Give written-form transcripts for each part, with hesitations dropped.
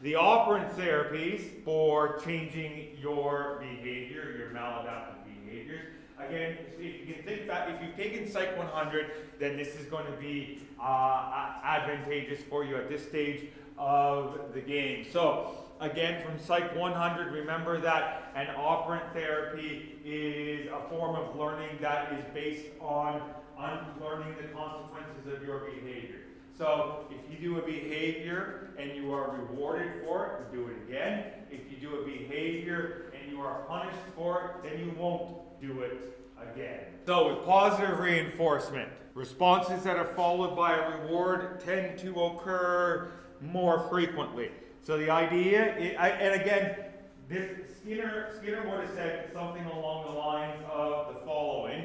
The operant therapies for changing your behavior, your maladaptive behaviors. Again, if you can think back, if you've taken Psych 100, then this is going to be advantageous for you at this stage of the game. So, again, from Psych 100, remember that an operant therapy is a form of learning that is based on unlearning the consequences of your behavior. So if you do a behavior and you are rewarded for it, do it again. If you do a behavior and you are punished for it, then you won't do it again. So with positive reinforcement, responses that are followed by a reward tend to occur more frequently. So the idea, and again, this Skinner would have said something along the lines of the following: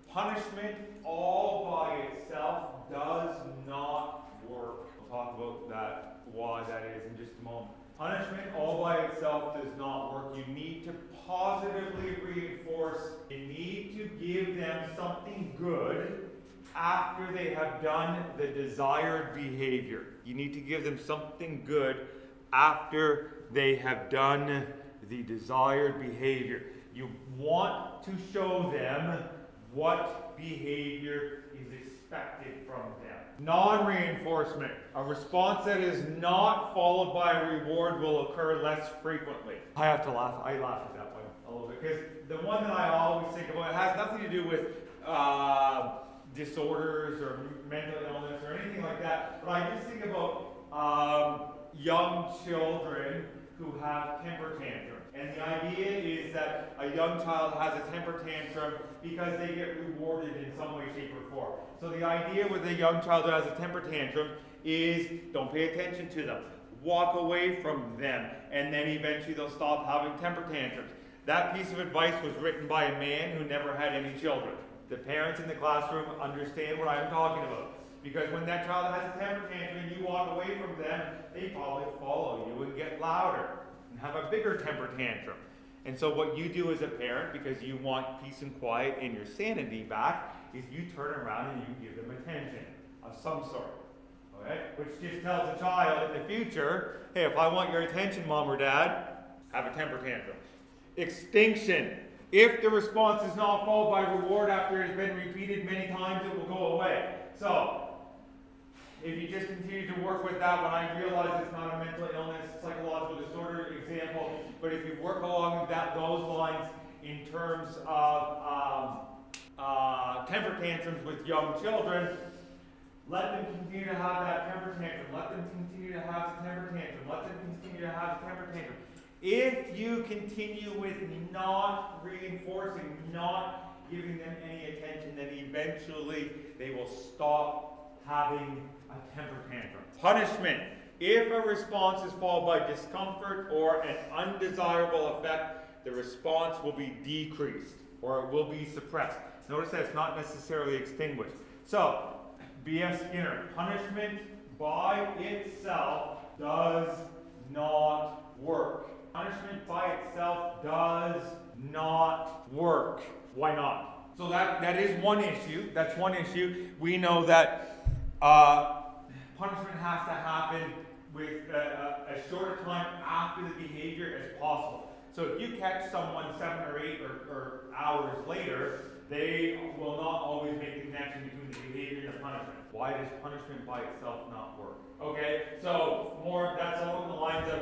punishment all by itself does not work. We'll talk about that, why that is in just a moment. Punishment all by itself does not work. You need to positively reinforce. You need to give them something good after they have done the desired behavior. You need to give them something good after they have done the desired behavior. You want to show them what behavior is expected from them. Non-reinforcement. A response that is not followed by a reward will occur less frequently. I have to laugh. I laugh at that one a little bit because the one that I always think about, it has nothing to do with disorders or mental illness or anything like that, but I just think about young children who have temper tantrums. And the idea is that a young child has a temper tantrum because they get rewarded in some way, shape, or form. So the idea with a young child who has a temper tantrum is don't pay attention to them. Walk away from them, and then eventually they'll stop having temper tantrums. That piece of advice was written by a man who never had any children. The parents in the classroom understand what I'm talking about. Because when that child has a temper tantrum and you walk away from them, they probably follow you and get louder and have a bigger temper tantrum. And so what you do as a parent, because you want peace and quiet and your sanity back, is you turn around and you give them attention of some sort. Okay? Which just tells a child in the future, hey, if I want your attention, mom or dad, have a temper tantrum. Extinction. If the response is not followed by reward after it has been repeated many times, it will go away. So, if you just continue to work with that one, I realize it's not a mental illness, psychological disorder example, but if you work along those lines in terms of temper tantrums with young children, let them continue to have that temper tantrum. Let them continue to have the temper tantrum. Let them continue to have the temper tantrum. If you continue with not reinforcing, not giving them any attention, then eventually they will stop having a temper tantrum. Punishment. If a response is followed by discomfort or an undesirable effect, the response will be decreased or it will be suppressed. Notice that it's not necessarily extinguished. So, B.F. Skinner, punishment by itself does not work. Punishment by itself does not work. Why not? So that is one issue. That's one issue. We know that punishment has to happen with as short a time after the behavior as possible. So if you catch someone 7 or 8 or hours later, they will not always make the connection between the behavior and the punishment. Why does punishment by itself not work? Okay, so that's along the lines of,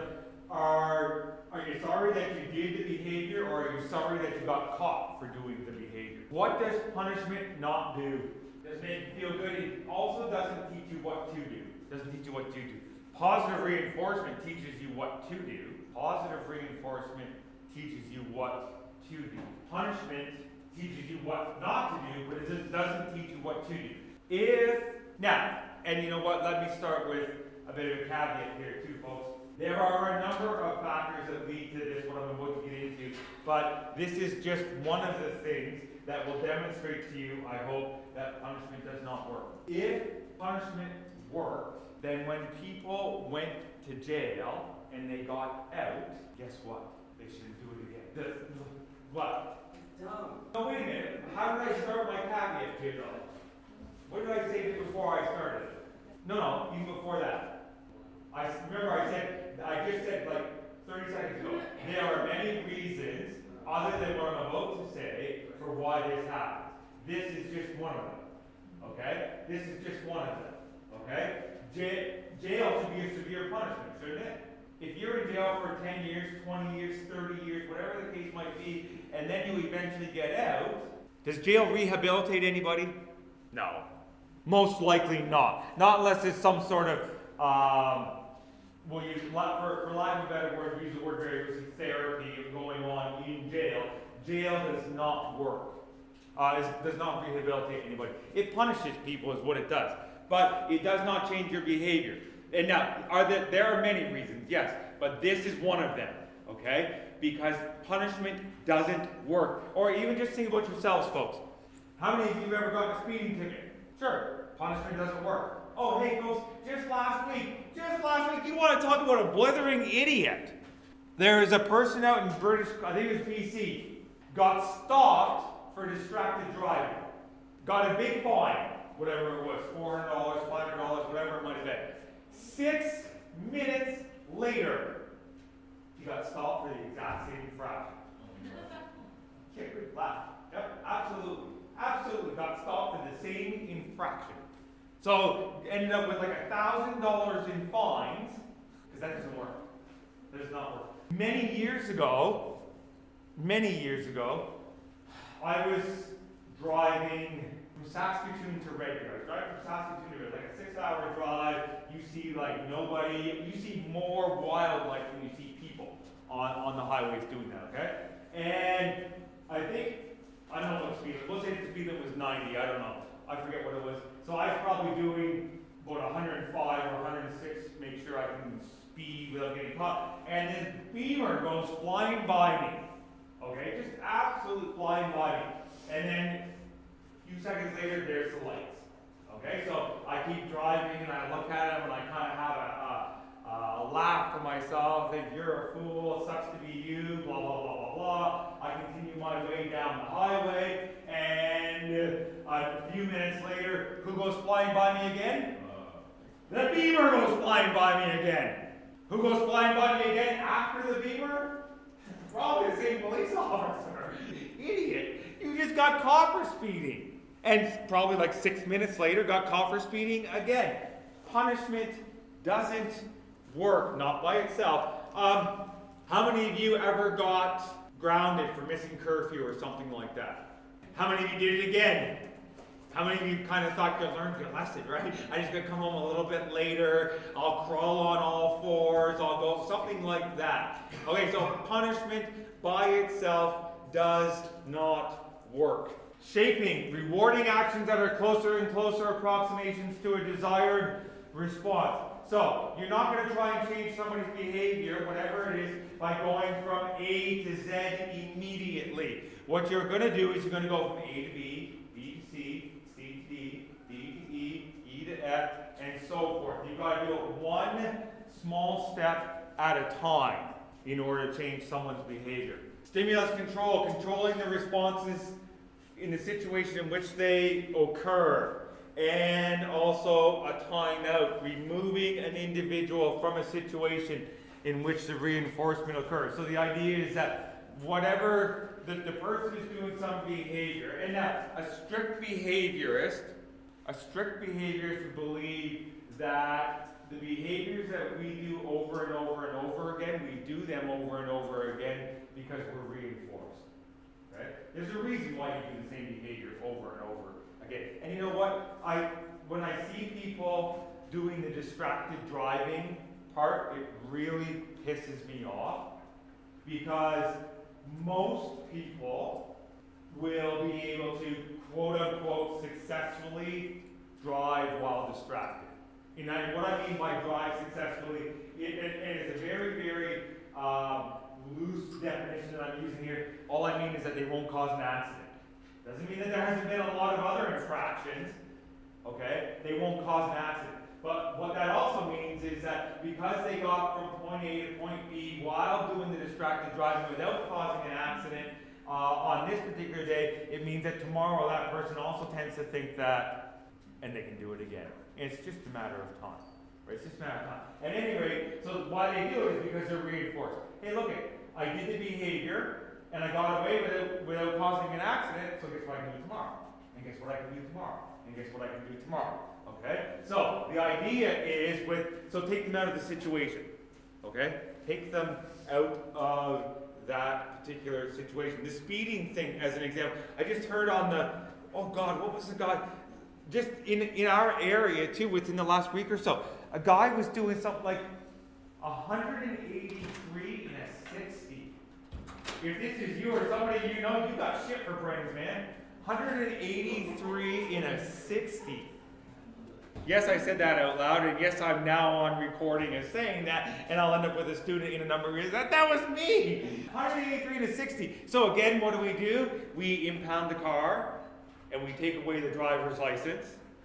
are you sorry that you did the behavior, or are you sorry that you got caught for doing the behavior? What does punishment not do? Does make you feel good. It also doesn't teach you what to do. Doesn't teach you what to do. Positive reinforcement teaches you what to do. Positive reinforcement teaches you what to do. Punishment teaches you what not to do, but it doesn't teach you what to do. And you know what? Let me start with a bit of a caveat here too, folks. There are a number of factors that lead to this, what I'm about to get into, but this is just one of the things that will demonstrate to you, I hope, that punishment does not work. If punishment worked, then when people went to jail and they got out, guess what? They shouldn't do it again. What? Dumb. No, wait a minute. How did I start my caveat here, though? What did I say before I started? No, even before that. I just said 30 seconds ago. There are many reasons, other than what I'm about to say, for why this happens. This is just one of them. Okay? This is just one of them. Okay? Jail should be a severe punishment, shouldn't it? If you're in jail for 10 years, 20 years, 30 years, whatever the case might be, and then you eventually get out, does jail rehabilitate anybody? No. Most likely not. Not unless it's some sort of, well, for lack of a better word, use the word very loosely, therapy going on in jail. Jail does not work. It does not rehabilitate anybody. It punishes people is what it does. But it does not change your behavior. And now, there are many reasons, yes, but this is one of them, okay? Because punishment doesn't work. Or even just think about yourselves, folks. How many of you have ever gotten a speeding ticket? Sure, punishment doesn't work. Oh, hey, folks, just last week, you want to talk about a blithering idiot. There is a person out in British, I think it was BC, got stopped for distracted driving. Got a big fine, whatever it was, $400, $500, whatever it might have been. 6 minutes later, he got stopped for the exact same infraction. Can't really laugh. Yep, absolutely. Absolutely got stopped for the same infraction. So ended up with like $1,000 in fines, because that doesn't work. That does not work. Many years ago, I was driving from Saskatoon to Red Deer. I was driving from Saskatoon to Red Deer, like a 6-hour drive. You see like nobody, you see more wildlife than you see people on the highways doing that, okay? And I don't know what the speed limit, we'll say the speed limit was 90, I don't know. I forget what it was. So I was probably doing about 105 or 106, make sure I can speed without getting caught. And this beamer goes flying by me. Okay, just absolutely flying by me. And then a few seconds later, there's the lights. Okay, so I keep driving and I look at him and I kind of have a laugh to myself, think you're a fool, it sucks to be you, blah, blah, blah, blah, blah. I continue my way down the highway, and a few minutes later, who goes flying by me again? The beamer goes flying by me again. Who goes flying by me again after the beamer? Probably the same police officer. Idiot. You just got caught for speeding. And probably like 6 minutes later, got caught for speeding again. Punishment doesn't work, not by itself. How many of you ever got grounded for missing curfew or something like that? How many of you did it again? How many of you kind of thought you learned your lesson, right? I just gotta come home a little bit later, I'll crawl on all fours, I'll go, something like that. Okay, so punishment by itself does not work. Shaping, rewarding actions that are closer and closer approximations to a desired response. So, you're not going to try and change somebody's behavior, whatever it is, by going from A to Z immediately. What you're going to do is you're going to go from A to B, B to C, C to D, D to E, E to F, and so forth. You've got to do it one small step at a time in order to change someone's behavior. Stimulus control, controlling the responses in the situation in which they occur. And also a timeout, removing an individual from a situation in which the reinforcement occurs. So the idea is that whatever the person is doing some behavior, and now a strict behaviorist would believe that the behaviors that we do over and over and over again, we do them over and over again because we're reinforced. Right? There's a reason why you do the same behavior over and over again. And you know what? When I see people doing the distracted driving part, it really pisses me off because most people will be able to quote unquote successfully drive while distracted. And what I mean by drive successfully, it is a very, very loose definition that I'm using here. All I mean is that they won't cause an accident. Doesn't mean that there hasn't been a lot of other infractions, okay? They won't cause an accident. But what that also means is that because they got from point A to point B while doing the distracted driving without causing an accident on this particular day, it means that tomorrow that person also tends to think that, and they can do it again. And it's just a matter of time. Right, systematic time. At any rate, so why they do it is because they're reinforced. Hey, look it, I did the behavior, and I got away with it without causing an accident, so guess what I can do tomorrow? And guess what I can do tomorrow? And guess what I can do tomorrow? Okay? So, the idea is so take them out of the situation. Okay? Take them out of that particular situation. The speeding thing, as an example, I just heard on oh God, what was the guy? Just in our area too, within the last week or so, a guy was doing something like 183 and a 60. If this is you or somebody you know, you got shit for brains, man. 183 in a 60. Yes, I said that out loud, and yes, I'm now on recording as saying that, and I'll end up with a student in a number of years that was me. 183 to 60. So again, what do? We impound the car, and we take away the driver's license,